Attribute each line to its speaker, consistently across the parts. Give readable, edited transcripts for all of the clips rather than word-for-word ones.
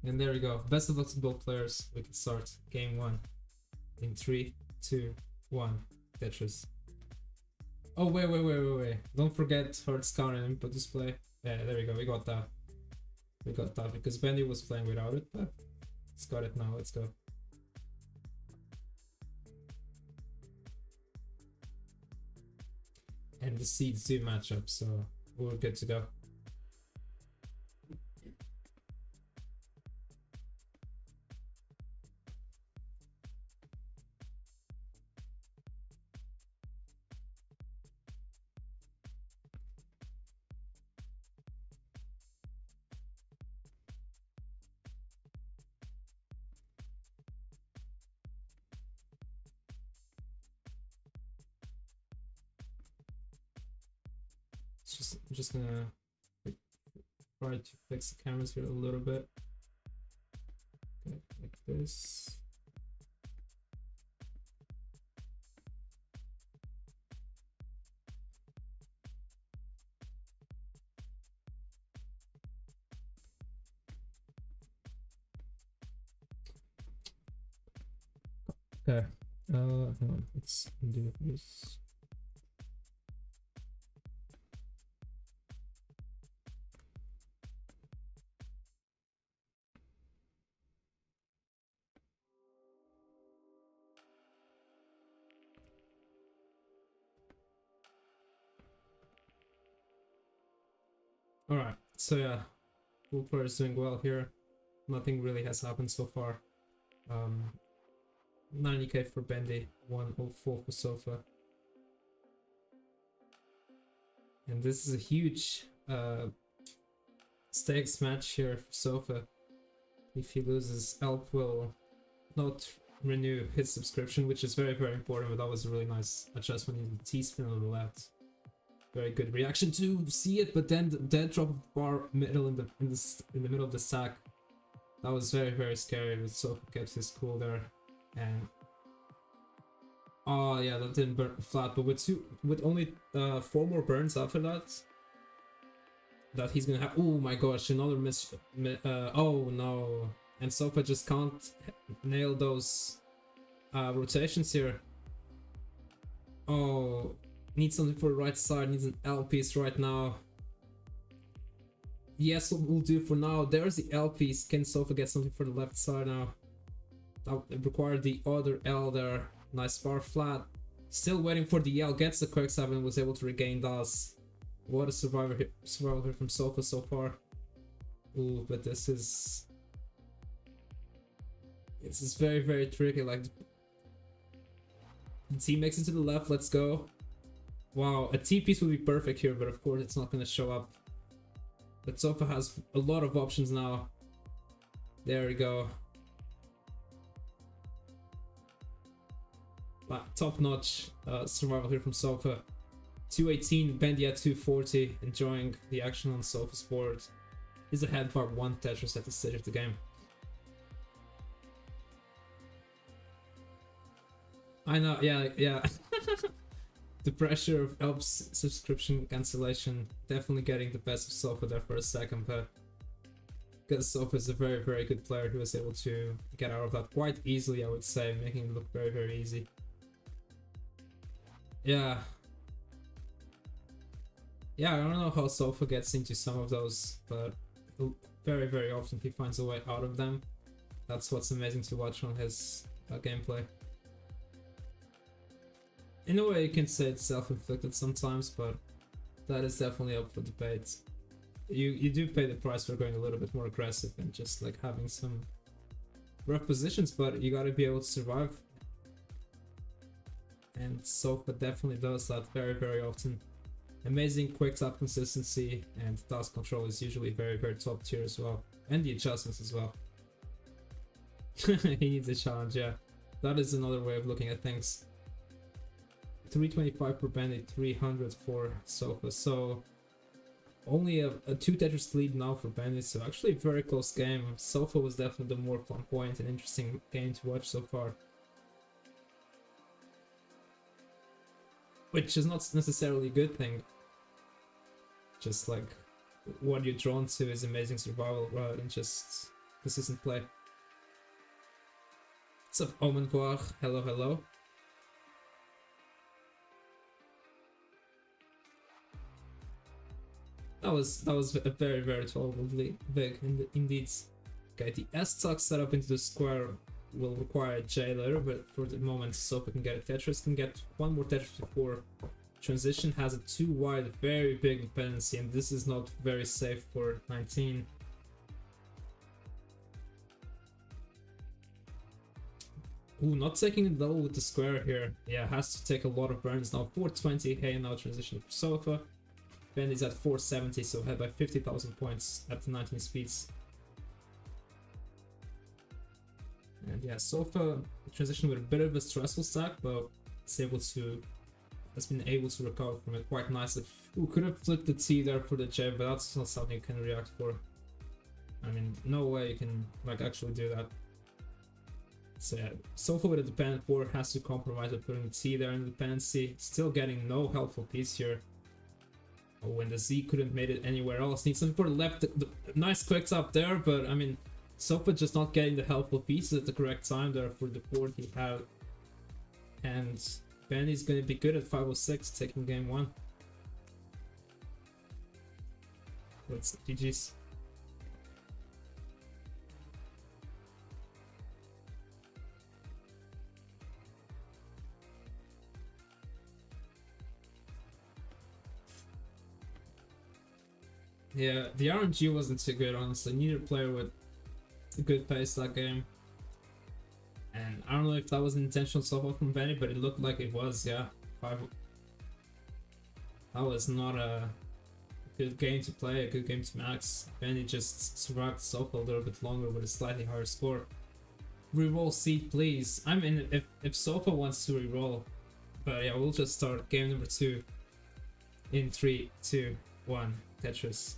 Speaker 1: And there we go. Best of luck to both players. We can start game 1 in 3, 2, 1. Tetris. Oh, wait. Don't forget hard scan and input display. Yeah, there we go. We got that. We got that because Bendy was playing without it, but it's got it now. Let's go. And the seeds do match up, so we're good to go. I'm just gonna try to fix the cameras here a little bit. Okay, like this. Okay. Hang on. Let's do this. Alright, so yeah, both players doing well here. Nothing really has happened so far. 90k for Bendy, 104 for Sofa. And this is a huge stakes match here for Sofa. If he loses, Elp will not renew his subscription, which is very, very important, but that was a really nice adjustment in the T-spin on the left. Very good reaction to see it, but then the dead drop of the bar middle in the middle of the stack. That was very, very scary, but Sofa kept his cool there. And oh yeah, that didn't burn flat, but with only 4 more burns after that he's gonna have. Oh my gosh, another miss. Oh no, and Sofa just can't nail those rotations here. Oh, needs something for the right side, needs an L piece right now. Yes, what we'll do for now. There's the L piece. Can Sofa get something for the left side now? That required the other L there. Nice bar flat. Still waiting for the L. Gets the quick 7, was able to regain DAS. What a survivor here from Sofa so far. Ooh, but this is very, very tricky. Like, the T makes it to the left. Let's go. Wow, a T piece would be perfect here, but of course it's not going to show up. But Sofa has a lot of options now. There we go. Top-notch survival here from Sofa. 218, Bendy at 240, enjoying the action on Sofa's board. He's ahead by 1 Tetris at this stage of the game. I know, yeah. The pressure of Elp's subscription cancellation definitely getting the best of Sofa there for a second, but because Sofa is a very, very good player who was able to get out of that quite easily, I would say, making it look very, very easy. Yeah, I don't know how Sofa gets into some of those, but very, very often he finds a way out of them. That's what's amazing to watch on his gameplay. In a way, you can say it's self-inflicted sometimes, but that is definitely up for debate. You do pay the price for going a little bit more aggressive and just like having some rough positions, but you gotta be able to survive. And Sofa definitely does that very, very often. Amazing quick tap consistency, and task control is usually very, very top tier as well. And the adjustments as well. He needs a challenge, yeah. That is another way of looking at things. 325 for Bendy, 300 for Sofa. So only a 2 Tetris lead now for Bendy, so actually a very close game. Sofa was definitely the more fun point and interesting game to watch so far. Which is not necessarily a good thing. Just like what you're drawn to is amazing survival rather than just consistent play. What's up, Omen Voir? Hello, hello. That was a very tolerably big indeed. Okay, the S-Tuck setup into the square will require a J later, but for the moment Sofa can get a Tetris, can get one more Tetris before transition, has a too wide, very big dependency, and this is not very safe for 19. Ooh, not taking it low with the square here. Yeah, has to take a lot of burns now. 420, hey, now transition for Sofa. Bendy's at 470, so ahead by 50,000 points at the 19 speeds. And yeah, Sofa transition with a bit of a stressful stack, but has been able to recover from it quite nicely. Ooh, could have flipped the T there for the J, but that's not something you can react for. I mean, no way you can like actually do that. So yeah, Sofa with a dependent 4 has to compromise by putting the T there in the dependency. Still getting no helpful piece here. Oh, when the Z couldn't made it anywhere else. Needs something for the left. The nice quick tap there, but I mean, Sofa just not getting the helpful pieces at the correct time there for the board he had. And Bendy's gonna be good at 506, taking game 1. That's GG's. Yeah, the RNG wasn't too good, honestly. Neither player with a good pace that game. And I don't know if that was an intentional swap from Bendy, but it looked like it was, yeah. That was not a good game to play, a good game to max. Bendy just survived Sofa a little bit longer with a slightly higher score. Reroll seat, please. I mean, if Sofa wants to reroll. But yeah, we'll just start game number 2 in 3, 2, 1. Tetris.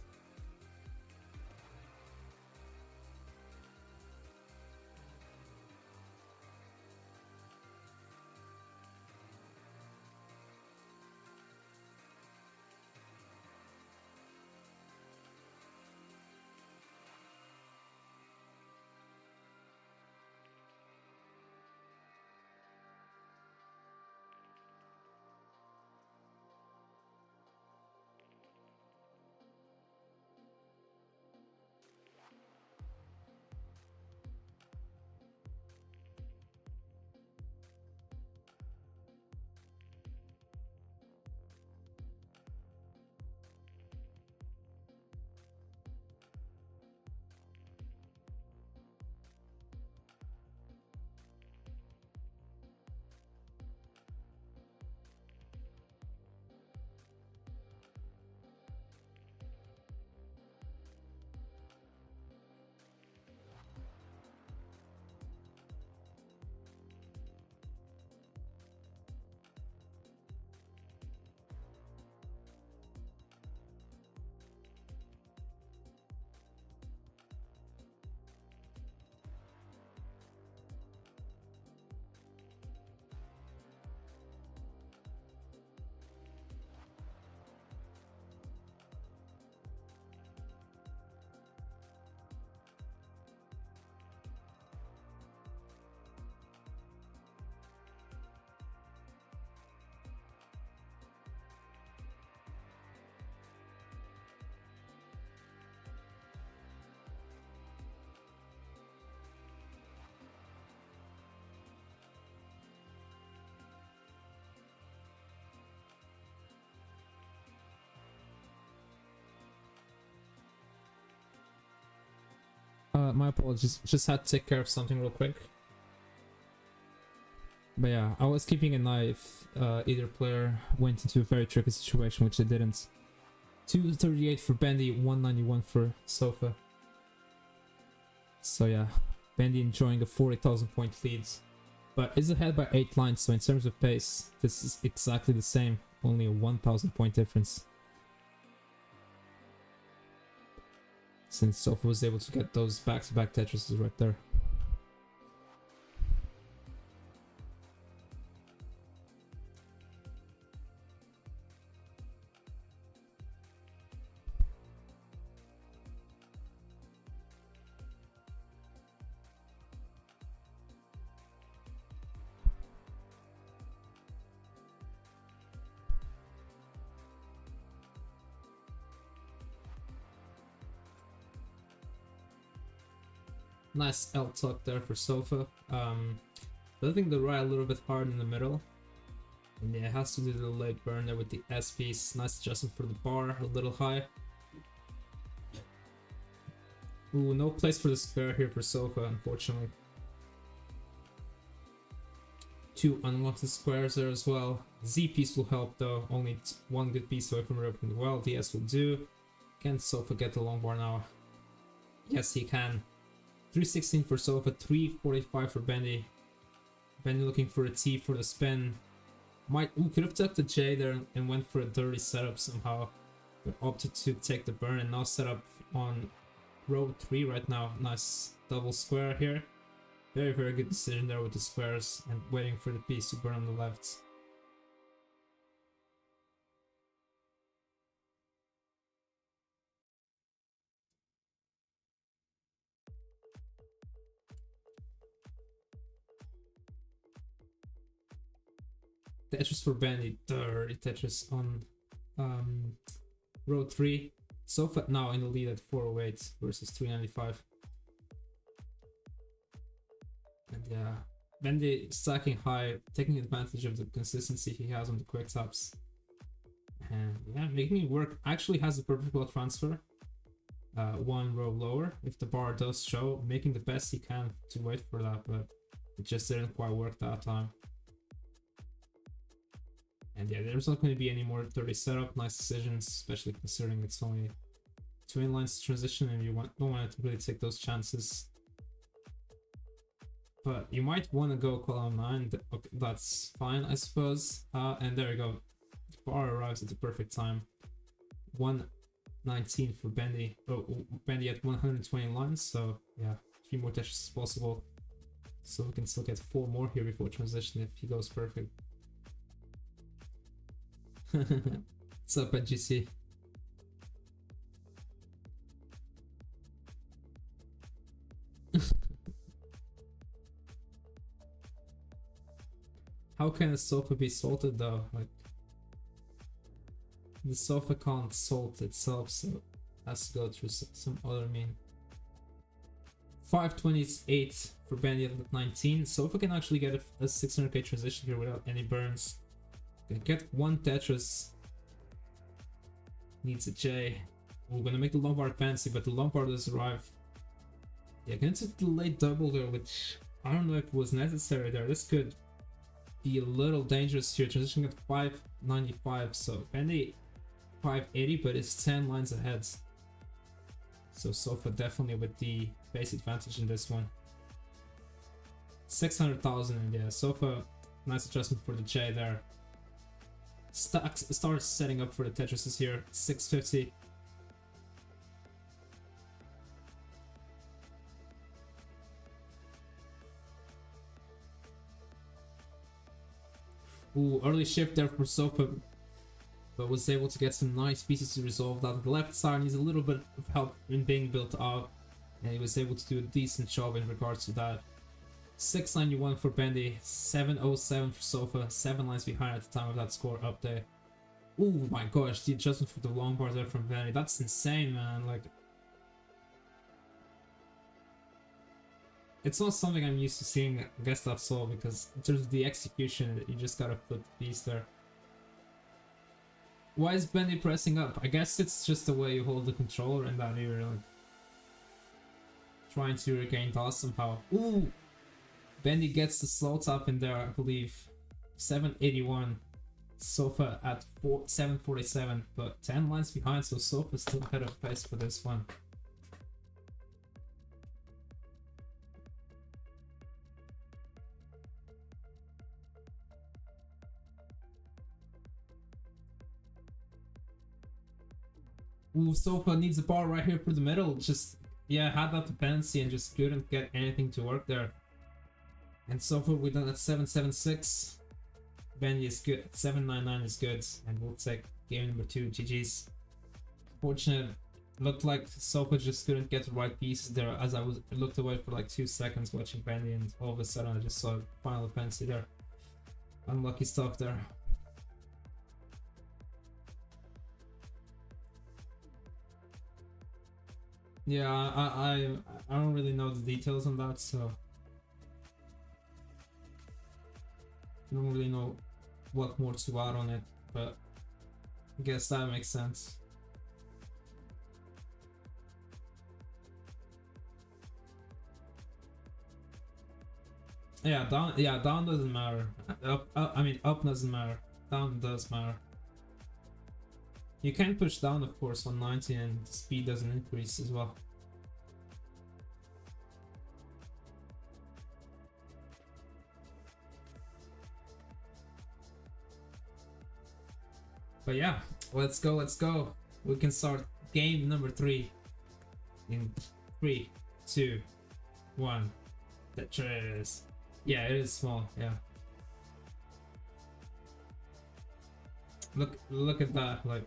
Speaker 1: My apologies, just had to take care of something real quick. But yeah, I was keeping an eye if either player went into a very tricky situation, which they didn't. 238 for Bendy, 191 for Sofa. So yeah, Bendy enjoying a 40,000 point lead, but is ahead by 8 lines, so in terms of pace, this is exactly the same, only a 1,000 point difference. Since Sofa was able to get those back-to-back Tetrises right there. Nice L tuck there for Sofa. Building the right a little bit hard in the middle. And yeah, it has to do the late burn there with the S piece. Nice adjustment for the bar, a little high. Ooh, no place for the square here for Sofa, unfortunately. Two unwanted squares there as well. Z piece will help though, only one good piece away from reopening the well. DS will do. Can Sofa get the long bar now? Yes, he can. 316 for Sofa, 345 for Bendy. Bendy looking for a T for the spin. Could have tucked the J there and went for a dirty setup somehow, but opted to take the burn and now set up on row 3 right now. Nice double square here. Very, very good decision there with the squares and waiting for the piece to burn on the left. Tetris for Bendy, dirty Tetris on row 3. Sofa now in the lead at 408 versus 395. And yeah, Bendy stacking high, taking advantage of the consistency he has on the quick taps. And yeah, making it work. Actually has a perfect well transfer. One row lower if the bar does show, making the best he can to wait for that, but it just didn't quite work that time. And yeah, there's not going to be any more dirty setup. Nice decisions, especially considering it's only 2 inlines to transition and you don't want to really take those chances. But you might want to go column 9, okay, that's fine I suppose. And there you go, the bar arrives at the perfect time. 119 for Bendy. Bendy at 120 lines, so yeah, 3 more touches is possible. So we can still get 4 more here before transition if he goes perfect. What's up, NGC? How can a sofa be salted though? Like, the sofa can't salt itself, so it has to go through some other mean. 528 for Bendy at 19. Sofa can actually get a 600k transition here without any burns. Gonna get 1 Tetris. Needs a J. We're gonna make the Lombard fancy, but the Lombard does arrive. Yeah, gonna take the late double there, which I don't know if it was necessary there. This could be a little dangerous here. Transitioning at 595, so Bendy 580, but it's 10 lines ahead. So Sofa definitely with the base advantage in this one. 600,000, and yeah, Sofa, nice adjustment for the J there. Starts setting up for the Tetrises here. 650. Ooh, early shift there for Sofa, but was able to get some nice pieces to resolve that. The left side needs a little bit of help in being built out, and he was able to do a decent job in regards to that. 691 for Bendy, 707 for Sofa, 7 lines behind at the time of that score update. Oh my gosh, the adjustment for the long bar there from Bendy, that's insane, man. Like, it's not something I'm used to seeing. I guess that's all, because in terms of the execution, you just gotta flip the piece there. Why is Bendy pressing up? I guess it's just the way you hold the controller and that you're like trying to regain toss somehow. Ooh! Bendy gets the slow tap in there, I believe. 781. Sofa at 747, but 10 lines behind, so Sofa still ahead of pace for this one. Ooh, Sofa needs a bar right here for the middle. Just, yeah, had that dependency and just couldn't get anything to work there. And Sofa we're done at 776. Bendy is good. 799 is good, and we'll take game number 2. GG's. Fortunate. Looked like Sofa just couldn't get the right pieces there, as I looked away for like 2 seconds watching Bendy, and all of a sudden I just saw final fancy there. Unlucky stuff there. Yeah, I don't really know the details on that, so I don't really know what more to add on it, but I guess that makes sense. Yeah, down. Yeah, down doesn't matter. I mean, up doesn't matter. Down does matter. You can push down, of course, on 90, and the speed doesn't increase as well. But yeah, let's go. Let's go. We can start game number 3 in 3, 2, 1. Tetris. Yeah, it is small. Yeah. Look at that. Like,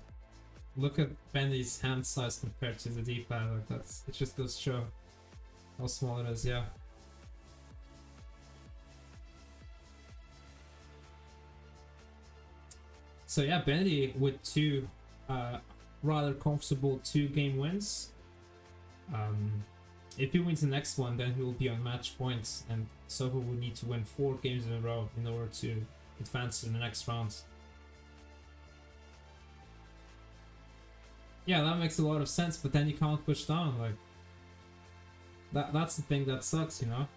Speaker 1: look at Bendy's hand size compared to the D-pad. Like, that's, it just goes to show how small it is. Yeah. So yeah, Bendy with 2 rather comfortable 2-game wins. If he wins the next one, then he will be on match points, and Sofa would need to win 4 games in a row in order to advance to the next round. Yeah, that makes a lot of sense, but then you can't push down. Like, that's the thing that sucks, you know?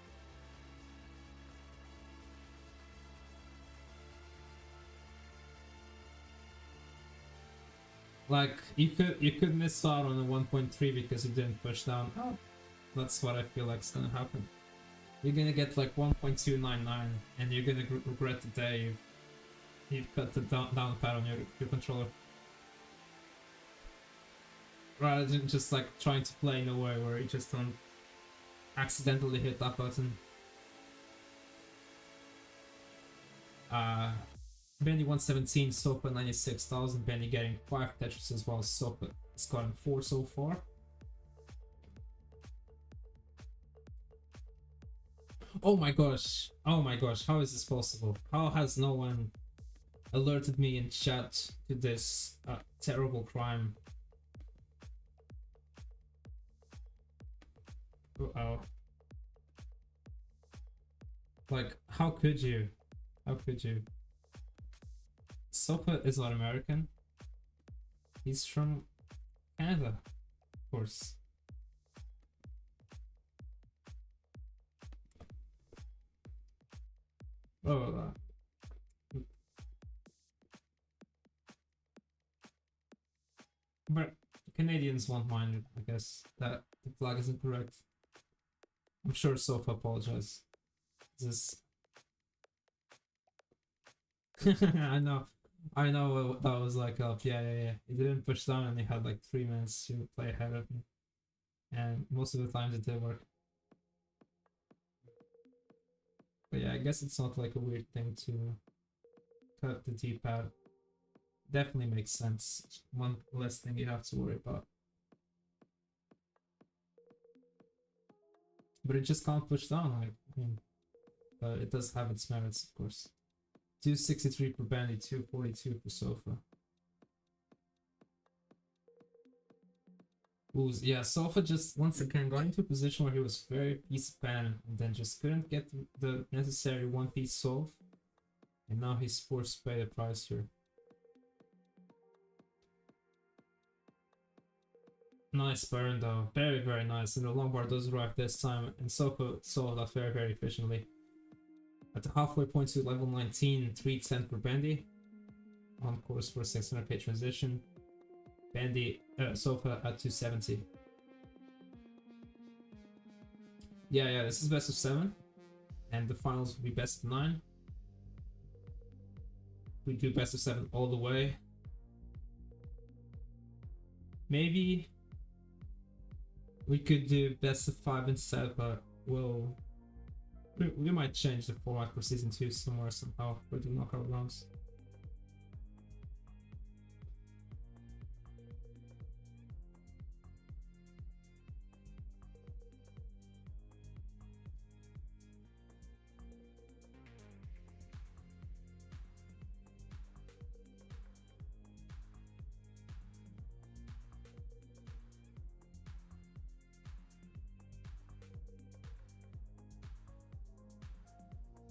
Speaker 1: Like, you could miss out on the 1.3 because you didn't push down. Oh, that's what I feel like is gonna happen. You're gonna get like 1.299, and you're gonna regret the day you've cut the down pad on your controller. Rather than just like trying to play in a way where you just don't accidentally hit that button. Bendy 117, Sofa 96,000, Bendy getting 5 Tetris as well. Sofa has gotten 4 so far. Oh my gosh, how is this possible? How has no one alerted me in chat to this terrible crime? Oh. Like, how could you? How could you? Sofa is not American. He's from Canada, of course. Oh, but Canadians won't mind it, I guess, that the flag isn't correct. I'm sure Sofa apologized. This I know that was like up. Yeah. He didn't push down, and he had like 3 minutes to play ahead of me, and most of the times it did work. But yeah, I guess it's not like a weird thing to cut the D-pad. Definitely makes sense. It's one less thing you have to worry about. But it just can't push down. Like, I mean, but it does have its merits, of course. 263 for Bendy, 242 for Sofa. Ooh, yeah, Sofa just once again got into a position where he was very piece pan and then just couldn't get the necessary one piece solve. And now he's forced to pay the price here. Nice burn though, very nice, and the longbar does arrive this time, and Sofa solved that very efficiently. At the halfway point to level 19, 310 for Bendy. On course for 600k transition. Bendy, Sofa at 270. Yeah, this is best of 7. And the finals will be best of 9. We do best of 7 all the way. Maybe we could do best of 5 instead, but we might change the format for season 2 somewhere somehow for the knockout rounds.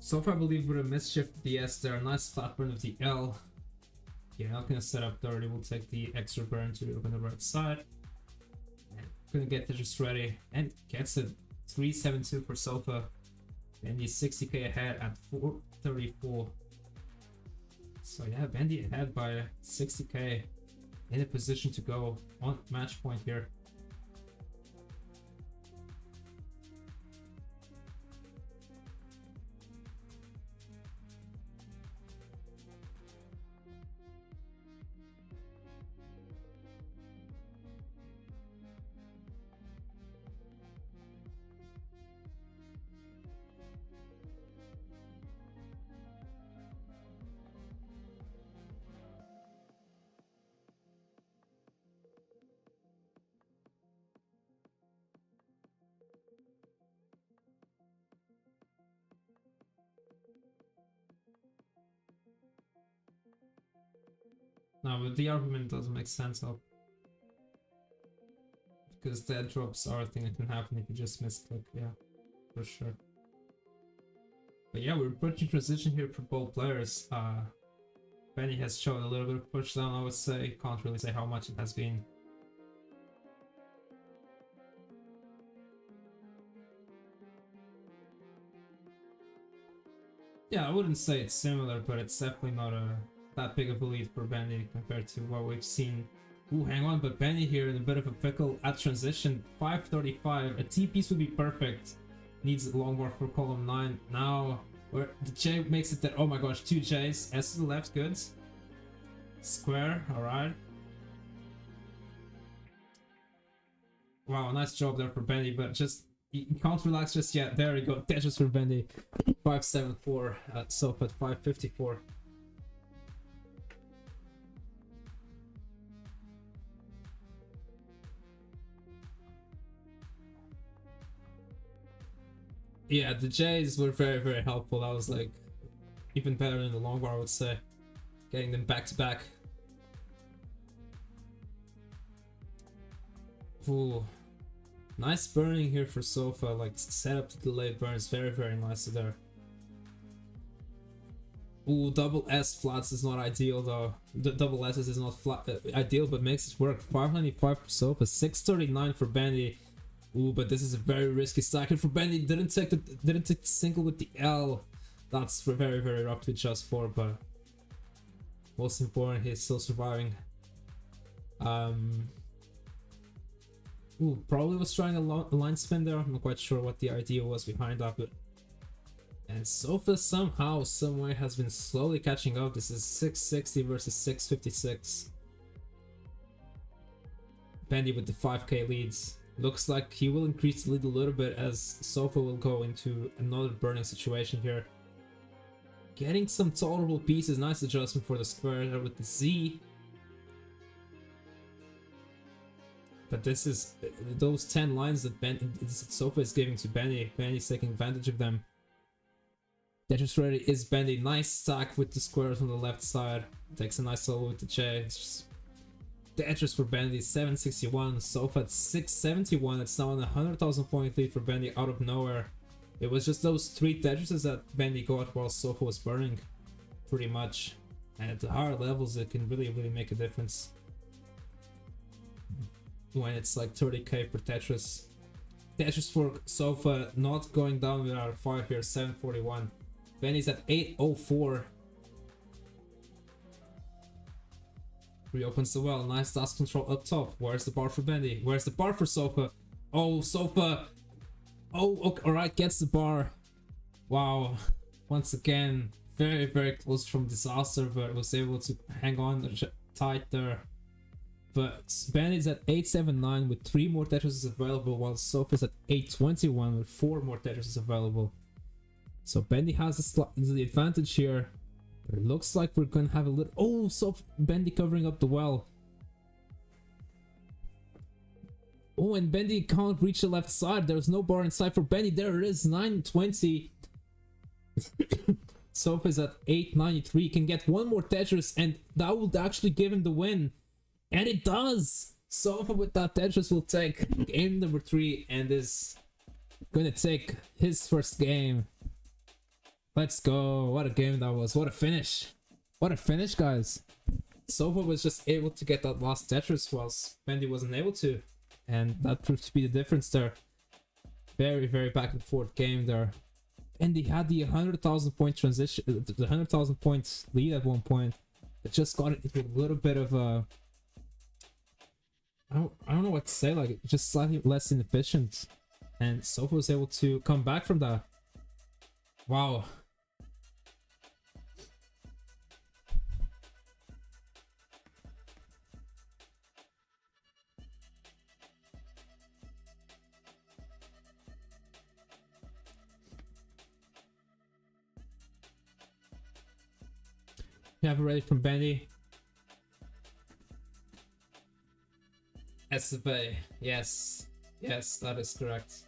Speaker 1: Sofa, I believe, with a mischief DS there. Nice flat burn of the L. Yeah, not gonna set up dirty. We'll take the extra burn to open the right side. And gonna get this just ready. And gets a 372 for Sofa. And he's 60k ahead at 434. So yeah, Bendy ahead by 60k. In a position to go on match point here. No, but the argument doesn't make sense up. Because dead drops are a thing that can happen if you just misclick, yeah, for sure. But yeah, we're approaching transition here for both players. Benny has shown a little bit of push down, I would say. Can't really say how much it has been. Yeah, I wouldn't say it's similar, but it's definitely not that big of a lead for Bendy compared to what we've seen. Ooh, hang on, but Bendy here in a bit of a pickle at transition. 535, a T-piece would be perfect. Needs a long bar for column 9. Now, where the J makes it that, oh my gosh, 2 J's. S to the left, good. Square, alright. Wow, nice job there for Bendy, but just, you can't relax just yet. There we go, Tetris for Bendy. 574, Sofa at 554. Yeah, the J's were very, very helpful. That was like even better than the long bar, I would say. Getting them back to back. Ooh. Nice burning here for Sofa, like set up to delayed burns. Very, very nice there. Ooh, double S flats is not ideal though. The double S's is not ideal, but makes it work. 595 for Sofa, 639 for Bendy. Ooh, but this is a very risky stack for Bendy. Didn't take the single with the L. That's very, very rough to adjust for, but most important, he's still surviving. Ooh, probably was trying a line spin there. I'm not quite sure what the idea was behind that, but and Sofa somehow, someway has been slowly catching up. This is 660 versus 656. Bendy with the 5k leads. Looks like he will increase the lead a little bit as Sofa will go into another burning situation here. Getting some tolerable pieces. Nice adjustment for the square there with the Z. But this is those 10 lines that Sofa is giving to Bendy. Bendy's taking advantage of them. Tetris ready is Bendy. Nice stack with the squares on the left side. Takes a nice solo with the J. It's just Tetris for Bendy, 761. Sofa at 671. It's now on a 100,000 point lead for Bendy out of nowhere. It was just those 3 Tetrises that Bendy got while Sofa was burning, pretty much. And at the higher levels, it can really, really make a difference. When it's like 30k per Tetris. Tetris for Sofa not going down with our 5 here, 741. Bendy's at 804. Reopens the well. Nice dust control up top. Where's the bar for Bendy? Where's the bar for Sofa? Oh, Sofa. Oh, okay, alright, gets the bar. Wow. Once again, very, very close from disaster, but was able to hang on tight there. But Bendy's at 879 with 3 more Tetrises available, while Sofa's at 821 with 4 more Tetrises available. So Bendy has the advantage here. But it looks like we're gonna have a little. Oh, so Bendy covering up the well. Oh, and Bendy can't reach the left side. There's no bar inside for Bendy. There it is, 920. Sofa's at 893. Can get 1 more Tetris, and that will actually give him the win. And it does! Sofa with that Tetris will take game number 3 and is gonna take his first game Let's go. What a game that was. What a finish. What a finish, guys. Sofa was just able to get that last Tetris whilst Bendy wasn't able to. And that proved to be the difference there. Very, very back and forth game there. And he had the 100,000 point transition, the 100,000 points lead at one point. It just got it into a little bit of a... I don't know what to say, like, just slightly less inefficient. And Sofa was able to come back from that. Wow. You have it ready from Bendy. SFA, yes. Yes, that is correct.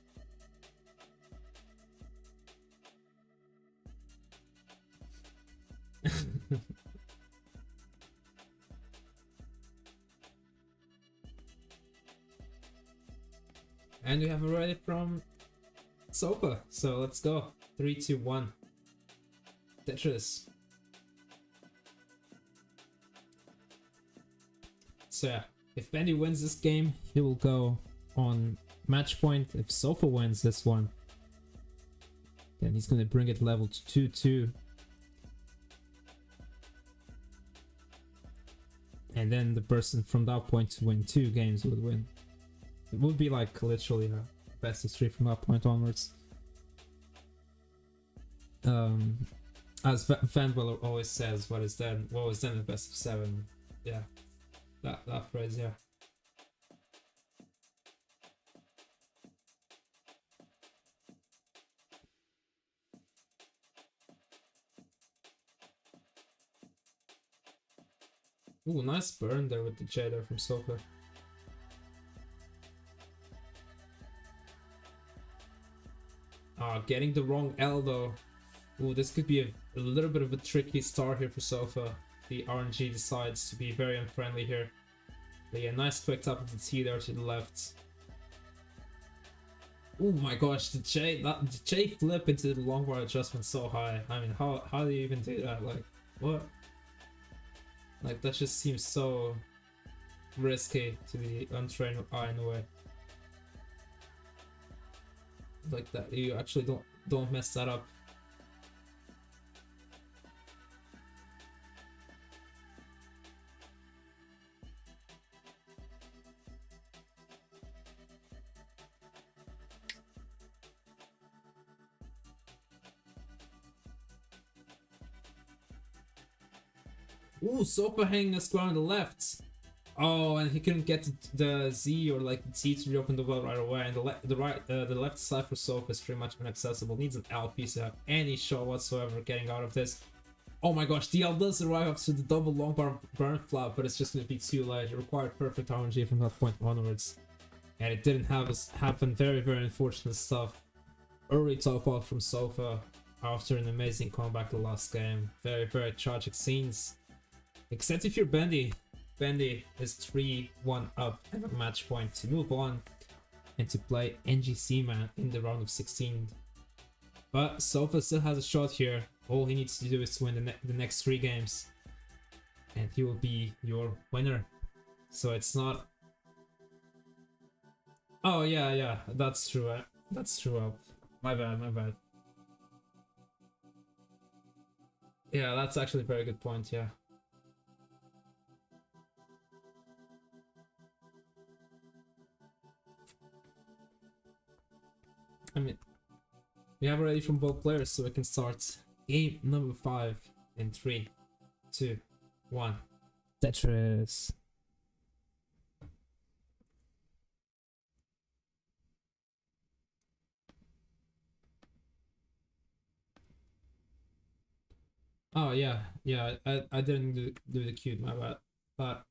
Speaker 1: And we have it ready from Sofa. So let's go. 3, 2, 1. Tetris. So yeah, if Bendy wins this game, he will go on match point. If Sofa wins this one, then he's gonna bring it level to 2-2. And then the person from that point to win 2 games would win. It would be like literally a best of 3 from that point onwards. As Van Weller always says, what was then the best of 7? Yeah. That phrase, yeah. Ooh, nice burn there with the J there from Sofa. Getting the wrong L though. Ooh, this could be a little bit of a tricky start here for Sofa. The RNG decides to be very unfriendly here. But yeah, nice quick tap of the T there to the left. Oh my gosh, the J flip into the long bar adjustment so high. I mean, how do you even do that? Like, what? Like, that just seems so risky to the untrained eye in a way. Like that, you actually don't mess that up. Ooh, Sofa hanging a square on the left. Oh, and he couldn't get the Z or like the T to reopen the well right away. And the left side for Sofa is pretty much inaccessible. Needs an L piece to have any shot whatsoever getting out of this. Oh my gosh, DL does arrive up to the double long bar burn flap, but it's just gonna be too late. It required perfect RNG from that point onwards, and it didn't happen. Very, very unfortunate stuff. Early top off from Sofa after an amazing comeback the last game. Very, very tragic scenes. Except if you're Bendy. Bendy is 3-1 up at a match point to move on and to play NGC man in the round of 16. But Sofa still has a shot here. All he needs to do is to win the next 3 games, and he will be your winner. So it's not... Oh yeah, that's true. That's true. My bad. Yeah, that's actually a very good point, yeah. I mean, we have it ready from both players, so we can start game number 5 in 3, 2, 1. Tetris. Oh yeah, I didn't do the cute, my bad. But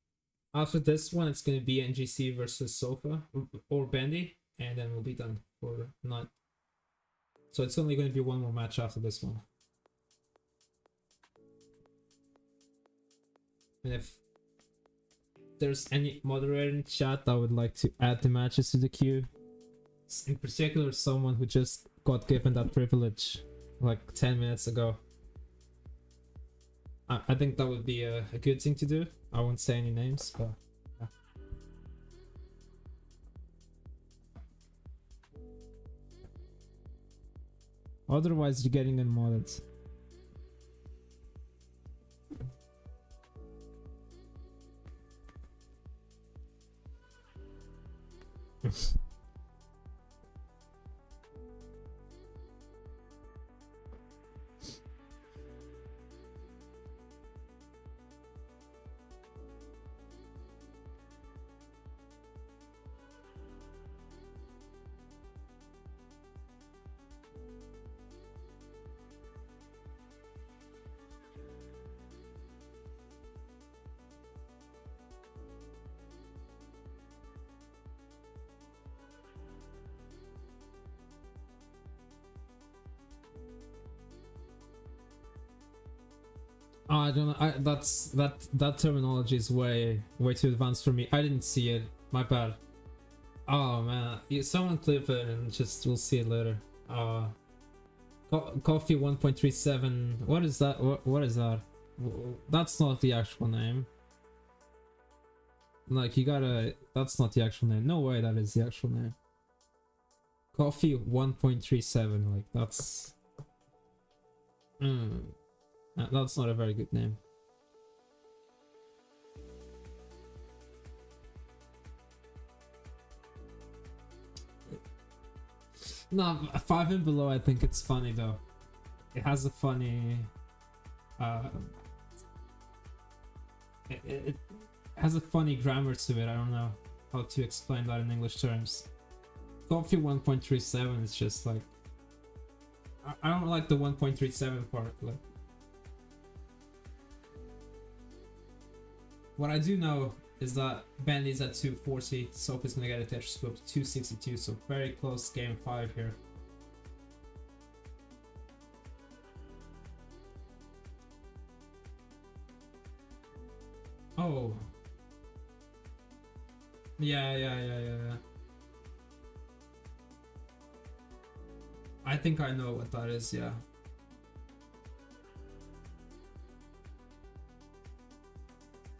Speaker 1: after this one, it's gonna be NGC versus Sofa or Bendy, and then we'll be done for night. So it's only going to be one more match after this one. And if there's any moderator in chat that would like to add the matches to the queue, in particular someone who just got given that privilege, like 10 minutes ago. I think that would be a good thing to do. I won't say any names, but yeah. Otherwise, you're getting unmodded. Oh, I don't know. That terminology is way too advanced for me. I didn't see it. My bad. Oh man, someone clip it and just we'll see it later. Coffee 1.37. What is that? What is that? That's not the actual name. Like you gotta. That's not the actual name. No way that is the actual name. Coffee 1.37. Like that's. That's not a very good name. No, 5 and below, I think it's funny though. It has a funny... It has a funny grammar to it. I don't know how to explain that in English terms. Coffee 1.37 is just like... I don't like the 1.37 part. Like, what I do know is that Bendy's at 240, Sofa's gonna get a Tetris scope to 262, so very close game 5 here. Oh. Yeah. I think I know what that is, yeah.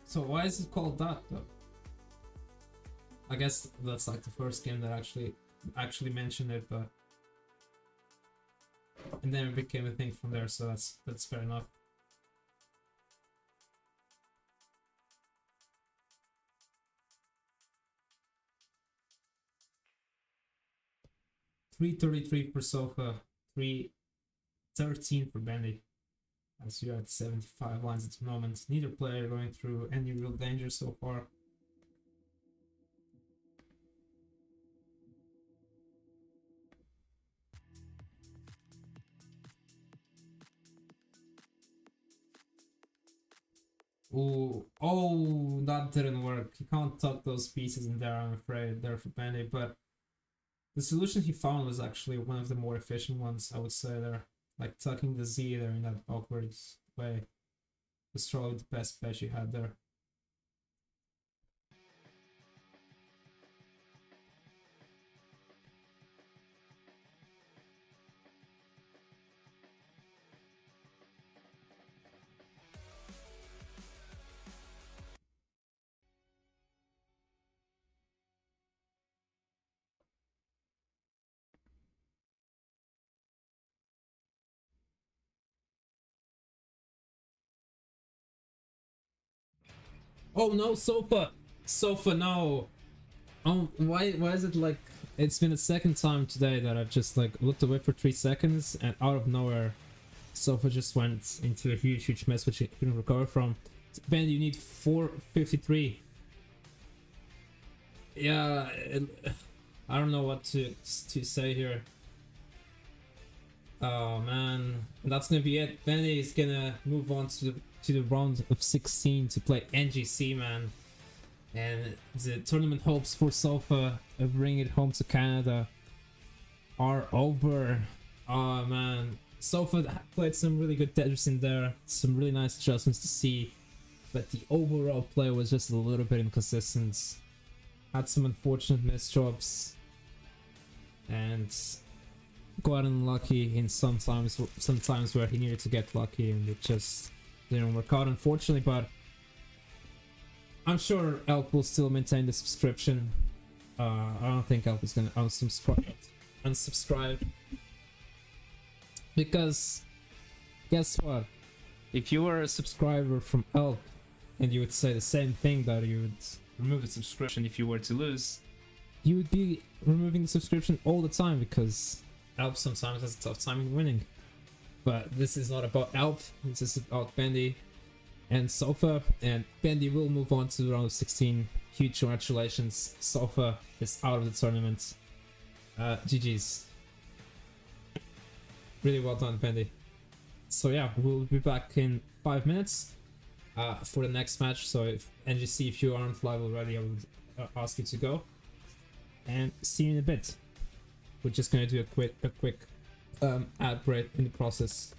Speaker 1: So why is it called that though? I guess that's like the first game that actually mentioned it, but and then it became a thing from there, so that's fair enough. $333 for Sofa, $313 for Bendy. As you're at 75 lines at the moment. Neither player going through any real danger so far. Ooh, oh, that didn't work. You can't tuck those pieces in there, I'm afraid, there for Bendy, but the solution he found was actually one of the more efficient ones, I would say there. Like tucking the Z there in that awkward way was probably the best bet you had there. Oh no, Sofa, no. Why is it like it's been the second time today that I've just like looked away for 3 seconds and out of nowhere Sofa just went into a huge mess which he couldn't recover from. Ben, you need 453. Yeah, I don't know what to say here. Oh man, that's gonna be it. Bendy is gonna move on to the round of 16 to play NGC, man. And the tournament hopes for Sofa of bringing it home to Canada are over. Oh man, Sofa played some really good Tetris in there, some really nice adjustments to see, but the overall play was just a little bit inconsistent. Had some unfortunate misdrops, and got unlucky in sometimes where he needed to get lucky and it just didn't work out, unfortunately. But I'm sure Elp will still maintain the subscription. I don't think Elp is gonna unsubscribe, because guess what? If you were a subscriber from Elp and you would say the same thing, that you would remove the subscription if you were to lose, you would be removing the subscription all the time, because Elp sometimes has a tough time in winning. But this is not about Elp, this is about Bendy and Sofa, and Bendy will move on to the round of 16. Huge congratulations, Sofa is out of the tournament. GG's. Really well done, Bendy. So yeah, we'll be back in 5 minutes for the next match. So if NGC, if you aren't live already, I would ask you to go. And see you in a bit. We're just gonna do a quick ad break in the process.